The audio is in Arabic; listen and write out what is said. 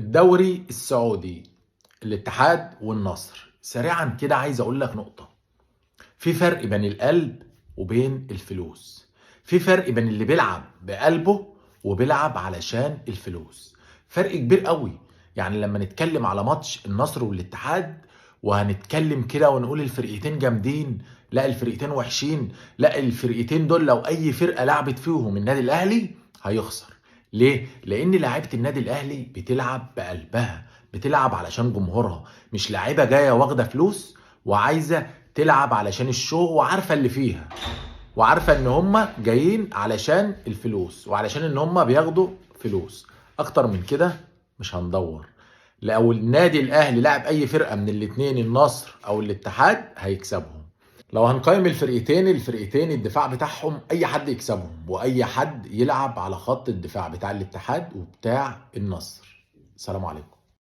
الدوري السعودي، الاتحاد والنصر. سريعا كده عايز اقول لك نقطة: في فرق بين القلب وبين الفلوس. في فرق بين اللي بيلعب بقلبه وبيلعب علشان الفلوس. فرق كبير قوي. يعني لما نتكلم على ماتش النصر والاتحاد وهنتكلم كده ونقول الفرقتين جامدين، لا الفرقتين وحشين، لا الفرقتين دول لو اي فرقة لعبت فيهم النادي الاهلي هيخسر. ليه؟ لان لاعيبة النادي الاهلي بتلعب بقلبها، بتلعب علشان جمهورها، مش لاعيبة جاية واخدة فلوس وعايزة تلعب علشان الشو، وعارفه اللي فيها، وعارفه ان هم جايين علشان الفلوس وعلشان ان هم بياخدوا فلوس. اكتر من كده مش هندور. لو النادي الاهلي لعب اي فرقه من الاتنين، النصر او الاتحاد، هيكسبهم. لو هنقيم الفرقتين الدفاع بتاعهم اي حد يكسبهم، واي حد يلعب على خط الدفاع بتاع الاتحاد وبتاع النصر. السلام عليكم.